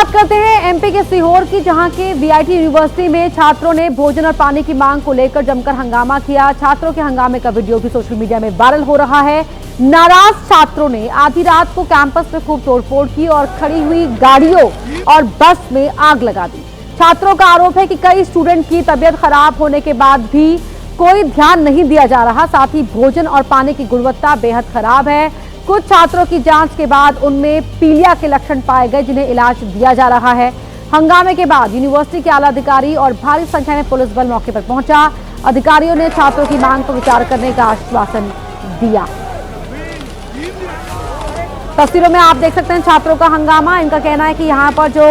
बात करते हैं एमपी के सीहोर की, जहां के वीआईटी यूनिवर्सिटी में छात्रों ने भोजन और पानी की मांग को लेकर जमकर हंगामा किया। छात्रों के हंगामे का वीडियो भी सोशल मीडिया में वायरल हो रहा है। नाराज छात्रों ने आधी रात को कैंपस में खूब तोड़फोड़ की और खड़ी हुई गाड़ियों और बस में आग लगा दी। छात्रों का आरोप है कि कई स्टूडेंट की तबीयत खराब होने के बाद भी कोई ध्यान नहीं दिया जा रहा। साथ ही भोजन और पानी की गुणवत्ता बेहद खराब है। कुछ छात्रों की जांच के बाद उनमें पीलिया के लक्षण पाए गए, जिन्हें इलाज दिया जा रहा है। हंगामे के बाद यूनिवर्सिटी के आला अधिकारी और भारी संख्या में पुलिस बल मौके पर पहुंचा। अधिकारियों ने छात्रों की मांग पर विचार करने का आश्वासन दिया। तस्वीरों में आप देख सकते हैं छात्रों का हंगामा। इनका कहना है कि यहाँ पर जो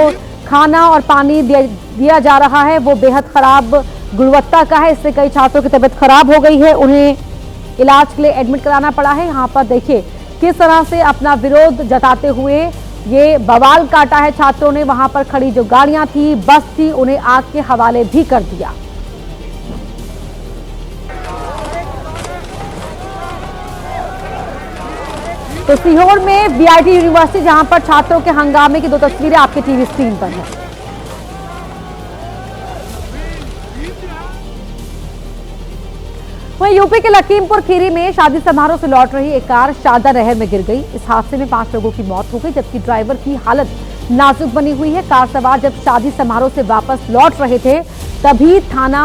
खाना और पानी दिया जा रहा है वो बेहद खराब गुणवत्ता का है। इससे कई छात्रों की तबीयत खराब हो गई है, उन्हें इलाज के लिए एडमिट कराना पड़ा है। यहाँ पर देखिए किस तरह से अपना विरोध जताते हुए ये बवाल काटा है छात्रों ने। वहां पर खड़ी जो गाड़ियां थी, बस थी, उन्हें आग के हवाले भी कर दिया। तो सीहोर में वीआईटी यूनिवर्सिटी, जहां पर छात्रों के हंगामे की दो तस्वीरें आपके टीवी स्क्रीन पर है। वहीं यूपी के लखीमपुर खीरी में शादी समारोह से लौट रही एक कार शारदा नहर में गिर गई। इस हादसे में 5 लोगों की मौत हो गई, जबकि ड्राइवर की हालत नाजुक बनी हुई है। कार सवार जब शादी समारोह से वापस लौट रहे थे, तभी थाना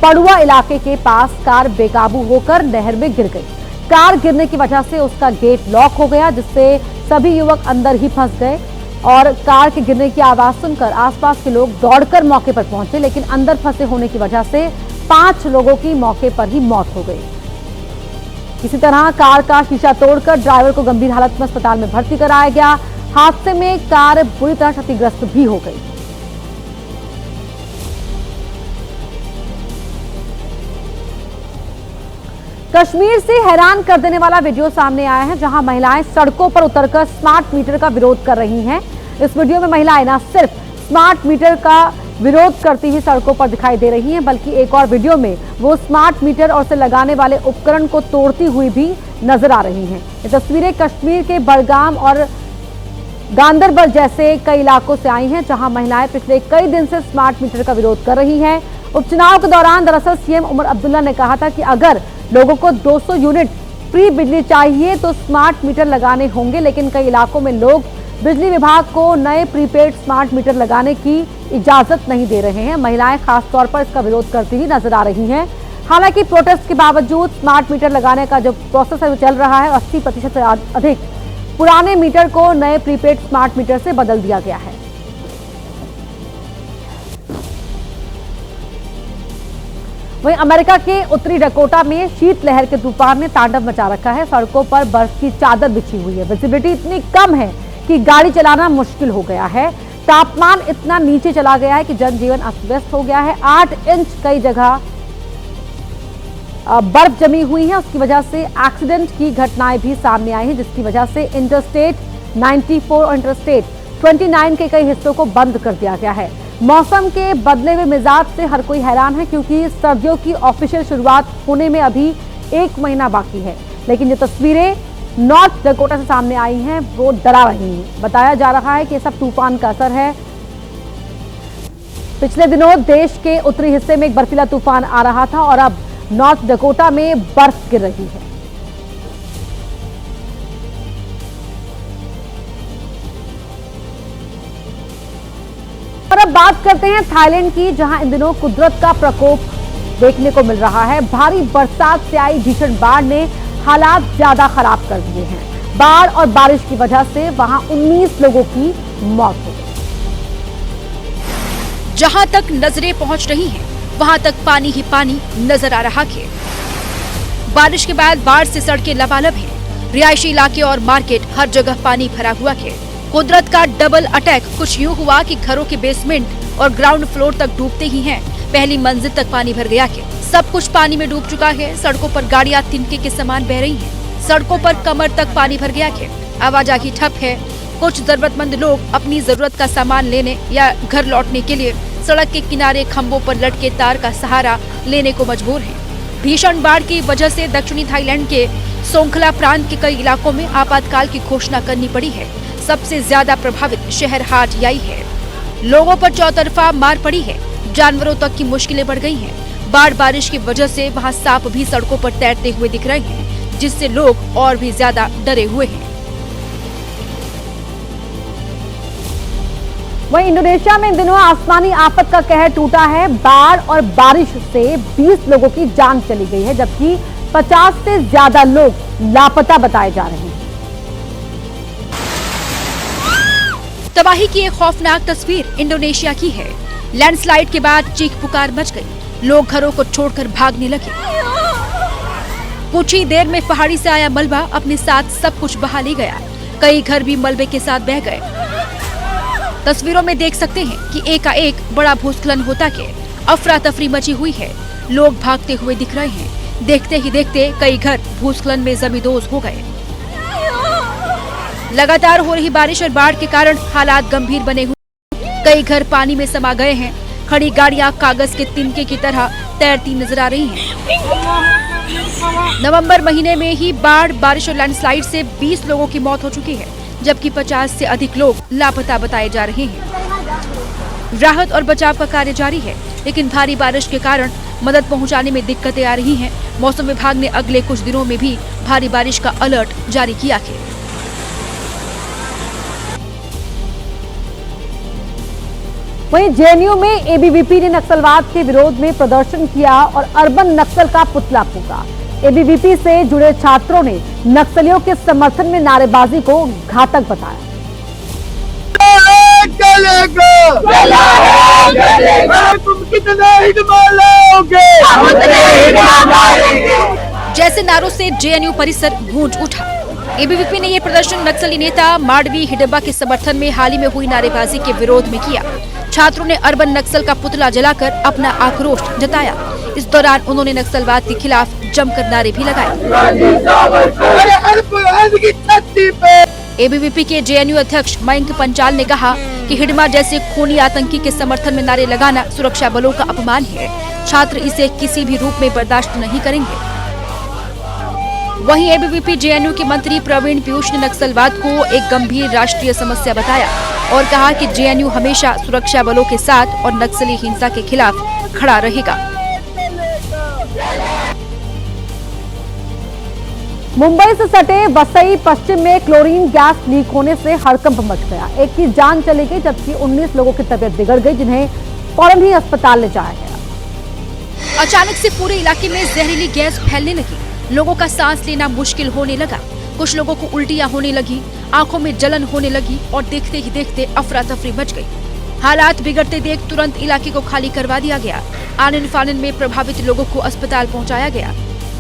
पड़ुआ इलाके के पास कार बेकाबू होकर नहर में गिर गई। कार गिरने की वजह से उसका गेट लॉक हो गया, जिससे सभी युवक अंदर ही फंस गए और कार के गिरने की आवाज सुनकर आसपास के लोग दौड़कर मौके पर पहुंचे, लेकिन अंदर फंसे होने की वजह से 5 लोगों की मौके पर ही मौत हो गई। इसी तरह कार का शीशा तोड़कर ड्राइवर को गंभीर हालत में अस्पताल में भर्ती कराया गया। हादसे में कार बुरी तरह क्षतिग्रस्त भी हो गई। कश्मीर से हैरान कर देने वाला वीडियो सामने आया है, जहां महिलाएं सड़कों पर उतरकर स्मार्ट मीटर का विरोध कर रही हैं। इस वीडियो में महिलाएं न सिर्फ स्मार्ट मीटर का विरोध करती हुई सड़कों पर दिखाई दे रही हैं, बल्कि एक और वीडियो में वो स्मार्ट मीटर और उसे लगाने वाले उपकरण को तोड़ती हुई भी नजर आ रही हैं। ये तस्वीरें कश्मीर के बड़गाम और गांदरबल जैसे कई इलाकों से आई हैं, जहां महिलाएं पिछले कई दिन से स्मार्ट मीटर का विरोध कर रही हैं। उपचुनाव के दौरान दरअसल सीएम उमर अब्दुल्ला ने कहा था कि अगर लोगों को 200 यूनिट फ्री बिजली चाहिए तो स्मार्ट मीटर लगाने होंगे, लेकिन कई इलाकों में लोग बिजली विभाग को नए प्रीपेड स्मार्ट मीटर लगाने की इजाजत नहीं दे रहे हैं। महिलाएं खासतौर पर इसका विरोध करती हुई नजर आ रही हैं। हालांकि प्रोटेस्ट के बावजूद स्मार्ट मीटर लगाने का जो प्रोसेस है वो चल रहा है। 80% से अधिक पुराने मीटर को नए प्रीपेड स्मार्ट मीटर से बदल दिया गया है। वहीं अमेरिका के उत्तरी डकोटा में शीतलहर के तूफान ने तांडव मचा रखा है। सड़कों पर बर्फ की चादर बिछी हुई है। विजिबिलिटी इतनी कम है कि गाड़ी चलाना मुश्किल हो गया है। तापमान इतना नीचे चला गया है कि जनजीवन अस्त व्यस्त हो गया है। 8 इंच कई जगह बर्फ जमी हुई है। उसकी वजह से एक्सीडेंट की घटनाएं भी सामने आई हैं, जिसकी वजह से इंटरस्टेट 94 और इंटरस्टेट 29 के कई हिस्सों को बंद कर दिया गया है। मौसम के बदले हुए मिजाज से हर कोई हैरान है, क्योंकि सर्दियों की ऑफिशियल शुरुआत होने में अभी 1 महीना बाकी है। लेकिन ये तस्वीरें नॉर्थ डकोटा से सामने आई हैं, वो डरा रही हैं। बताया जा रहा है कि ये सब तूफान का असर है। पिछले दिनों देश के उत्तरी हिस्से में एक बर्फीला तूफान आ रहा था और अब नॉर्थ डकोटा में बर्फ गिर रही है। और अब बात करते हैं थाईलैंड की, जहां इन दिनों कुदरत का प्रकोप देखने को मिल रहा है। भारी बरसात से आई भीषण बाढ़ ने हालात ज्यादा खराब कर दिए हैं। बाढ़ और बारिश की वजह से वहां 19 लोगों की मौत हो गई। जहां तक नजरें पहुंच रही हैं, वहां तक पानी ही पानी नजर आ रहा है। बारिश के बाद बाढ़ से सड़कें लबालब हैं। रिहायशी इलाके और मार्केट हर जगह पानी भरा हुआ है। कुदरत का डबल अटैक कुछ यूं हुआ कि घरों के बेसमेंट और ग्राउंड फ्लोर तक डूबते ही हैं। पहली मंजिल तक पानी भर गया है। सब कुछ पानी में डूब चुका है। सड़कों पर गाड़ियां तिनके के समान बह रही हैं। सड़कों पर कमर तक पानी भर गया है। आवाजाही ठप है। कुछ जरूरतमंद लोग अपनी जरूरत का सामान लेने या घर लौटने के लिए सड़क के किनारे खंभों पर लटके तार का सहारा लेने को मजबूर हैं। भीषण बाढ़ की वजह से दक्षिणी थाईलैंड के सोंखला प्रांत के कई इलाकों में आपातकाल की घोषणा करनी पड़ी है। सबसे ज्यादा प्रभावित शहर हाट याई है। लोगों पर चौतरफा मार पड़ी है। जानवरों तक की मुश्किलें बढ़ गई हैं। बाढ़ बारिश की वजह से वहां सांप भी सड़कों पर तैरते हुए दिख रहे हैं, जिससे लोग और भी ज्यादा डरे हुए हैं। वहीं इंडोनेशिया में इन दिनों आसमानी आफत का कहर टूटा है। बाढ़ और बारिश से 20 लोगों की जान चली गई है, जबकि 50 से ज्यादा लोग लापता बताए जा रहे हैं। तबाही की एक खौफनाक तस्वीर इंडोनेशिया की है। लैंडस्लाइड के बाद चीख पुकार मच गई। लोग घरों को छोड़कर भागने लगे। कुछ ही देर में पहाड़ी से आया मलबा अपने साथ सब कुछ बहा ले गया। कई घर भी मलबे के साथ बह गए। तस्वीरों में देख सकते हैं कि एकाएक बड़ा भूस्खलन होता के अफरा तफरी मची हुई है। लोग भागते हुए दिख रहे हैं। देखते ही देखते कई घर भूस्खलन में जमींदोज हो गए। लगातार हो रही बारिश और बाढ़ के कारण हालात गंभीर बने हुए। कई घर पानी में समा गए हैं। खड़ी गाड़ियां कागज के तिनके की तरह तैरती नजर आ रही हैं। नवंबर महीने में ही बाढ़ बारिश और लैंडस्लाइड से 20 लोगों की मौत हो चुकी है, जबकि 50 से अधिक लोग लापता बताए जा रहे हैं। राहत और बचाव का कार्य जारी है, लेकिन भारी बारिश के कारण मदद पहुंचाने में दिक्कतें आ रही हैं। मौसम विभाग ने अगले कुछ दिनों में भी भारी बारिश का अलर्ट जारी किया है। वहीं जेएनयू में एबीवीपी ने नक्सलवाद के विरोध में प्रदर्शन किया और अर्बन नक्सल का पुतला फूंका। एबीवीपी से जुड़े छात्रों ने नक्सलियों के समर्थन में नारेबाजी को घातक बताया। तुम कितने हिट मारोगे? जैसे नारों से जेएनयू परिसर गूंज उठा। एबीवीपी ने ये प्रदर्शन नक्सली नेता माडवी हिडब्बा के समर्थन में हाल ही में हुई नारेबाजी के विरोध में किया। छात्रों ने अर्बन नक्सल का पुतला जलाकर अपना आक्रोश जताया। इस दौरान उन्होंने नक्सलवाद के खिलाफ जमकर नारे भी लगाए। एबीवीपी के जेएनयू अध्यक्ष मयंक पंचाल ने कहा कि हिडमा जैसे खूनी आतंकी के समर्थन में नारे लगाना सुरक्षा बलों का अपमान है। छात्र इसे किसी भी रूप में बर्दाश्त नहीं करेंगे। वहीं एबीवीपी जेएनयू के मंत्री प्रवीण पीयूष ने नक्सलवाद को एक गंभीर राष्ट्रीय समस्या बताया और कहा कि जेएनयू हमेशा सुरक्षा बलों के साथ और नक्सली हिंसा के खिलाफ खड़ा रहेगा। मुंबई से सटे वसई पश्चिम में क्लोरीन गैस लीक होने से हड़कंप मच गया। एक की जान चली गई, जबकि 19 लोगों की तबीयत बिगड़ गई, जिन्हें फौरन ही अस्पताल ले जाया गया। अचानक से पूरे इलाके में जहरीली गैस फैलने लगी। लोगों का सांस लेना मुश्किल होने लगा। कुछ लोगों को उल्टियां होने लगी, आंखों में जलन होने लगी और देखते ही देखते अफरा तफरी मच गई। हालात बिगड़ते देख तुरंत इलाके को खाली करवा दिया गया। आनन फानन में प्रभावित लोगों को अस्पताल पहुंचाया गया।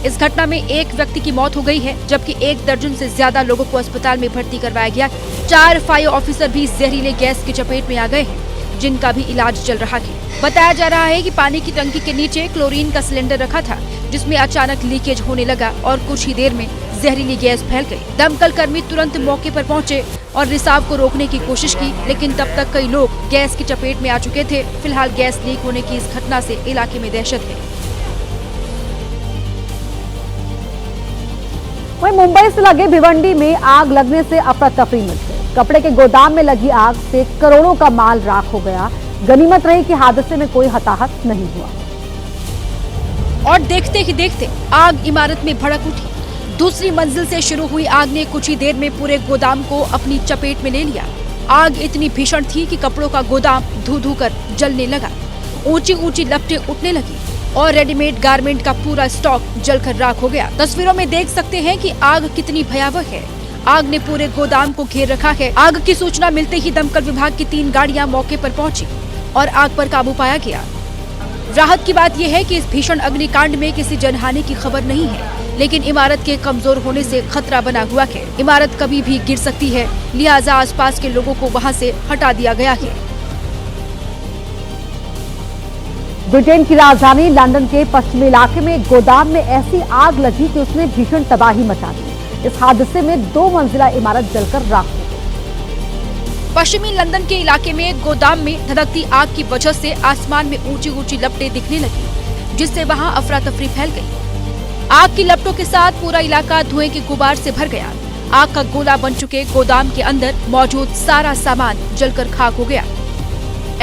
इस घटना में एक व्यक्ति की मौत हो गई है, जबकि 1 दर्जन से ज्यादा लोगों को अस्पताल में भर्ती करवाया गया। 4 फायर ऑफिसर भी जहरीले गैस की चपेट में आ गए हैं, जिनका भी इलाज चल रहा है। बताया जा रहा है कि पानी की टंकी के नीचे क्लोरीन का सिलेंडर रखा था, जिसमें अचानक लीकेज होने लगा और कुछ ही देर में जहरीली गैस फैल गई। दमकल कर्मी तुरंत मौके पर पहुंचे और रिसाव को रोकने की कोशिश की, लेकिन तब तक कई लोग गैस की चपेट में आ चुके थे। फिलहाल गैस लीक होने की इस घटना से इलाके में दहशत है। वहीं मुंबई से लगे भिवंडी में आग लगने से अफरा तफरी मच गई। कपड़े के गोदाम में लगी आग से करोड़ों का माल राख हो गया। गनीमत रही कि हादसे में कोई हताहत नहीं हुआ। और देखते ही देखते आग इमारत में भड़क उठी। दूसरी मंजिल से शुरू हुई आग ने कुछ ही देर में पूरे गोदाम को अपनी चपेट में ले लिया। आग इतनी भीषण थी कि कपड़ों का गोदाम धू धू कर जलने लगा। ऊंची ऊंची लपटें उठने लगी और रेडीमेड गारमेंट का पूरा स्टॉक जलकर राख हो गया। तस्वीरों में देख सकते हैं कि आग कितनी भयावह है। आग ने पूरे गोदाम को घेर रखा है। आग की सूचना मिलते ही दमकल विभाग की 3 गाड़ियां मौके पर पहुंची और आग पर काबू पाया गया। राहत की बात यह है कि इस भीषण अग्निकांड में किसी जनहानि की खबर नहीं है, लेकिन इमारत के कमजोर होने से खतरा बना हुआ है। इमारत कभी भी गिर सकती है, लिहाजा आसपास के लोगों को वहां से हटा दिया गया है। ब्रिटेन की राजधानी लंदन के पश्चिमी इलाके में एक गोदाम में ऐसी आग लगी कि उसने भीषण तबाही मचा दी। इस हादसे में 2 मंजिला इमारत जलकर राख हो गई। पश्चिमी लंदन के इलाके में गोदाम में धधकती आग की वजह से आसमान में ऊंची ऊंची लपटें दिखने लगी, जिससे वहां अफरा तफरी फैल गई। आग की लपटों के साथ पूरा इलाका धुएं के गुबार से भर गया। आग का गोला बन चुके गोदाम के अंदर मौजूद सारा सामान जलकर खाक हो गया।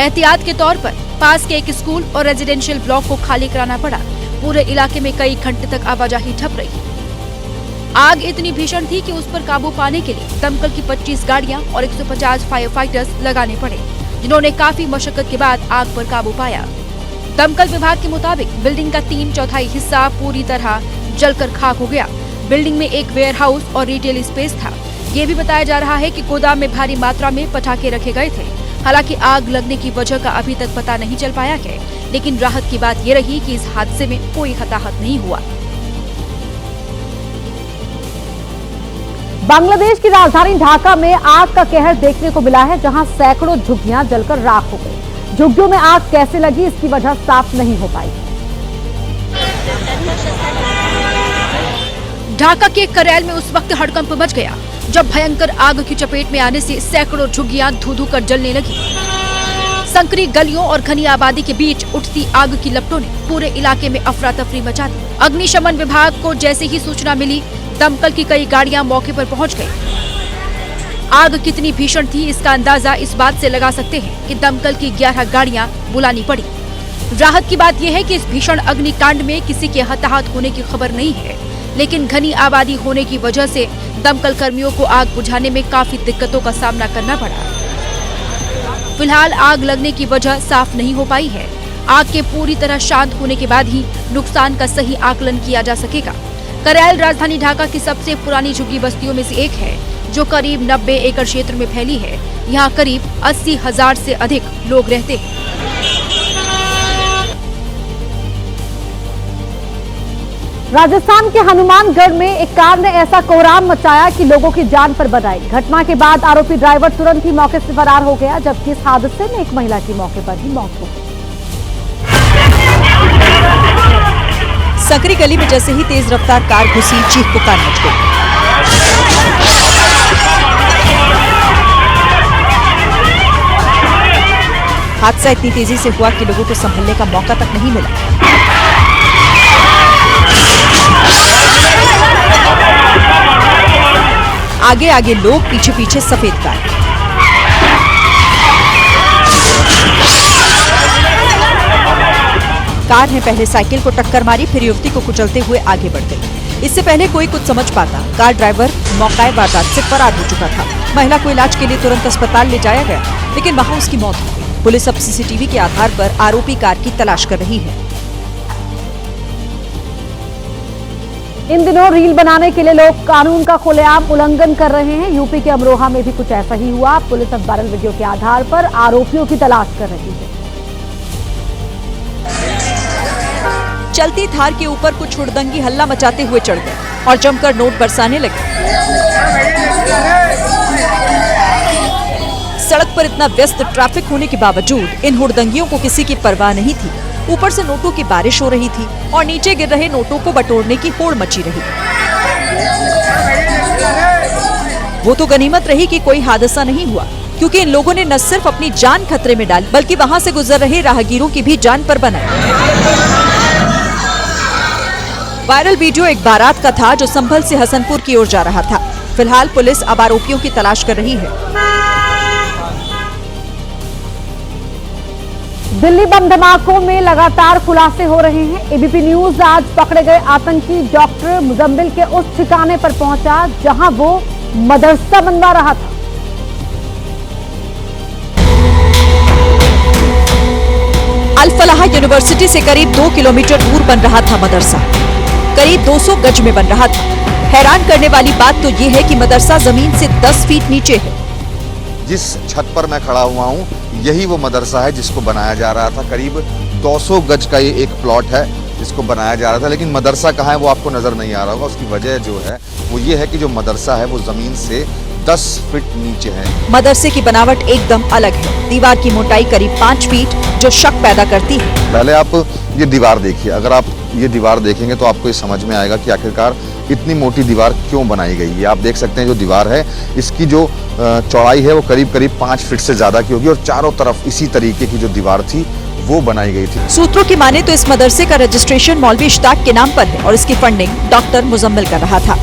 एहतियात के तौर पर पास के एक स्कूल और रेजिडेंशियल ब्लॉक को खाली कराना पड़ा। पूरे इलाके में कई घंटे तक आवाजाही ठप रही। आग इतनी भीषण थी कि उस पर काबू पाने के लिए दमकल की 25 गाड़ियां और 150 फायर फाइटर्स लगाने पड़े, जिन्होंने काफी मशक्कत के बाद आग पर काबू पाया। दमकल विभाग के मुताबिक बिल्डिंग का 3/4 हिस्सा पूरी तरह जलकर खाक हो गया। बिल्डिंग में एक वेयर हाउस और रिटेल स्पेस था। ये भी बताया जा रहा है कि गोदाम में भारी मात्रा में पटाखे रखे गए थे। हालांकि आग लगने की वजह का अभी तक पता नहीं चल पाया है, लेकिन राहत की बात ये रही कि इस हादसे में कोई हताहत नहीं हुआ। बांग्लादेश की राजधानी ढाका में आग का कहर देखने को मिला है, जहां सैकड़ों झुग्गियां जलकर राख हो गई। झुग्गियों में आग कैसे लगी, इसकी वजह साफ नहीं हो पाई। ढाका के करेल में उस वक्त हड़कंप मच गया जब भयंकर आग की चपेट में आने से सैकड़ों झुग्गियां धू-धू कर जलने लगी। संकरी गलियों और घनी आबादी के बीच उठती आग की लपटों ने पूरे इलाके में अफरा तफरी मचा दी। अग्निशमन विभाग को जैसे ही सूचना मिली, दमकल की कई गाड़ियां मौके पर पहुंच गई। आग कितनी भीषण थी, इसका अंदाजा इस बात से लगा सकते हैं कि दमकल की 11 गाड़ियां बुलानी पड़ी। राहत की बात यह है कि इस भीषण अग्निकांड में किसी के हताहत होने की खबर नहीं है, लेकिन घनी आबादी होने की वजह से दमकल कर्मियों को आग बुझाने में काफी दिक्कतों का सामना करना पड़ा। फिलहाल आग लगने की वजह साफ नहीं हो पाई है। आग के पूरी तरह शांत होने के बाद ही नुकसान का सही आकलन किया जा सकेगा। करेल राजधानी ढाका की सबसे पुरानी झुग्गी बस्तियों में से एक है, जो करीब 90 एकड़ क्षेत्र में फैली है। यहाँ करीब 80,000 से अधिक लोग रहते हैं। राजस्थान के हनुमानगढ़ में एक कार ने ऐसा कोहराम मचाया कि लोगों की जान पर बन आई। घटना के बाद आरोपी ड्राइवर तुरंत ही मौके से फरार हो गया, जबकि इस हादसे में एक महिला की मौके पर ही मौत हो गई। सकरी गली में जैसे ही तेज रफ्तार कार घुसी, चीख पुकार मच गई। हादसा इतनी तेजी से हुआ कि लोगों को संभलने का मौका तक नहीं मिला। आगे आगे लोग, पीछे पीछे सफेद कार। कार ने पहले साइकिल को टक्कर मारी, फिर युवती को कुचलते हुए आगे बढ़ गई। इससे पहले कोई कुछ समझ पाता, कार ड्राइवर मौके वारदात से फरार हो चुका था। महिला को इलाज के लिए तुरंत अस्पताल ले जाया गया, लेकिन वहां उसकी मौत हो गई। पुलिस अब सीसीटीवी के आधार पर आरोपी कार की तलाश कर रही है। इन दिनों रील बनाने के लिए लोग कानून का खुलेआम उल्लंघन कर रहे हैं। यूपी के अमरोहा में भी कुछ ऐसा ही हुआ। पुलिस अब वायरल वीडियो के आधार पर आरोपियों की तलाश कर रही है। चलती थार के ऊपर कुछ हुड़दंगी हल्ला मचाते हुए चढ़ गए और जमकर नोट बरसाने लगे। सड़क पर इतना व्यस्त ट्रैफिक होने के बावजूद इन हुड़दंगियों को किसी की परवाह नहीं थी। ऊपर से नोटों की बारिश हो रही थी और नीचे गिर रहे नोटों को बटोरने की होड़ मची रही। वो तो गनीमत रही कि कोई हादसा नहीं हुआ, क्योंकि इन लोगों ने न सिर्फ अपनी जान खतरे में डाली, बल्कि वहां से गुजर रहे राहगीरों की भी जान पर बनाई। वायरल वीडियो एक बारात का था जो संभल से हसनपुर की ओर जा रहा था। फिलहाल पुलिस अब आरोपियों की तलाश कर रही है। दिल्ली बम धमाकों में लगातार खुलासे हो रहे हैं। एबीपी न्यूज आज पकड़े गए आतंकी डॉक्टर मुजम्मिल के उस ठिकाने पर पहुंचा जहां वो मदरसा बनवा रहा था। अल फलाह यूनिवर्सिटी से करीब 2 किलोमीटर दूर बन रहा था मदरसा। करीब 200 गज में बन रहा था। हैरान करने वाली बात तो ये है कि मदरसा जमीन से 10 फीट नीचे है। जिस छत पर मैं खड़ा हुआ हूँ, यही वो मदरसा है जिसको बनाया जा रहा था। करीब 200 गज का ये एक प्लॉट है जिसको बनाया जा रहा था, लेकिन मदरसा कहाँ है वो आपको नजर नहीं आ रहा होगा। उसकी वजह जो है वो ये है कि जो मदरसा है वो जमीन से 10 फीट नीचे है। मदरसे की बनावट एकदम अलग है। दीवार की मोटाई करीब 5 फीट, जो शक पैदा करती है। पहले आप ये दीवार देखिए। अगर आप ये दीवार देखेंगे तो आपको ये समझ में आएगा कि आखिरकार इतनी मोटी दीवार क्यों बनाई गई है। आप देख सकते हैं जो दीवार है, इसकी जो चौड़ाई है वो करीब 5 फीट से ज्यादा की होगी और चारों तरफ इसी तरीके की जो दीवार थी वो बनाई गई थी। सूत्रों की माने तो इस मदरसे का रजिस्ट्रेशन मौलवी इश्ताक के नाम पर है और इसकी फंडिंग डॉक्टर मुजम्मिल कर रहा था।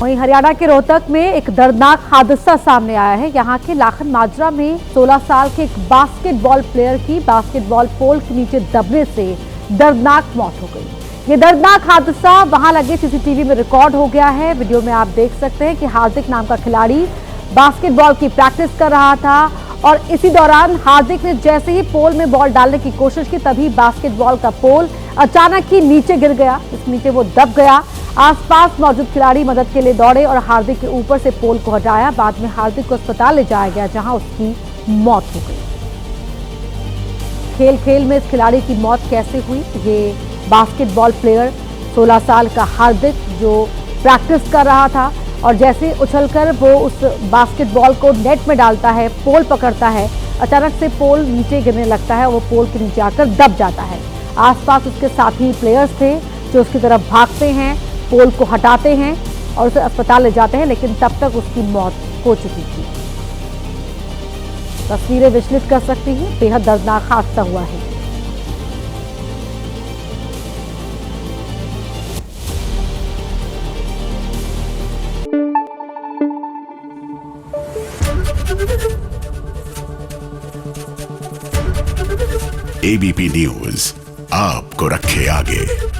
वहीं हरियाणा के रोहतक में एक दर्दनाक हादसा सामने आया है। यहाँ के लाखन माजरा में 16 साल के एक बास्केटबॉल प्लेयर की बास्केटबॉल पोल के नीचे दबने से दर्दनाक मौत हो गई। ये दर्दनाक हादसा वहां लगे सीसीटीवी में रिकॉर्ड हो गया है। वीडियो में आप देख सकते हैं कि हार्दिक नाम का खिलाड़ी बास्केटबॉल की प्रैक्टिस कर रहा था और इसी दौरान हार्दिक ने जैसे ही पोल में बॉल डालने की कोशिश की, तभी बास्केटबॉल का पोल अचानक ही नीचे गिर गया। इस नीचे वो दब गया। आसपास मौजूद खिलाड़ी मदद के लिए दौड़े और हार्दिक के ऊपर से पोल को हटाया। बाद में हार्दिक को अस्पताल ले जाया गया, जहां उसकी मौत हो गई। खेल में इस खिलाड़ी की मौत कैसे हुई? ये बास्केटबॉल प्लेयर 16 साल का हार्दिक जो प्रैक्टिस कर रहा था और जैसे उछलकर वो उस बास्केटबॉल को नेट में डालता है, पोल पकड़ता है, अचानक से पोल नीचे गिरने लगता है और वो पोल के नीचे आकर दब जाता है। आसपास उसके साथी प्लेयर्स थे जो उसकी तरफ भागते हैं, पोल को हटाते हैं और उसे अस्पताल ले जाते हैं, लेकिन तब तक उसकी मौत हो चुकी थी। तस्वीरें विचलित कर सकती हैं, बेहद दर्दनाक हादसा हुआ है। एबीपी न्यूज आपको रखे आगे।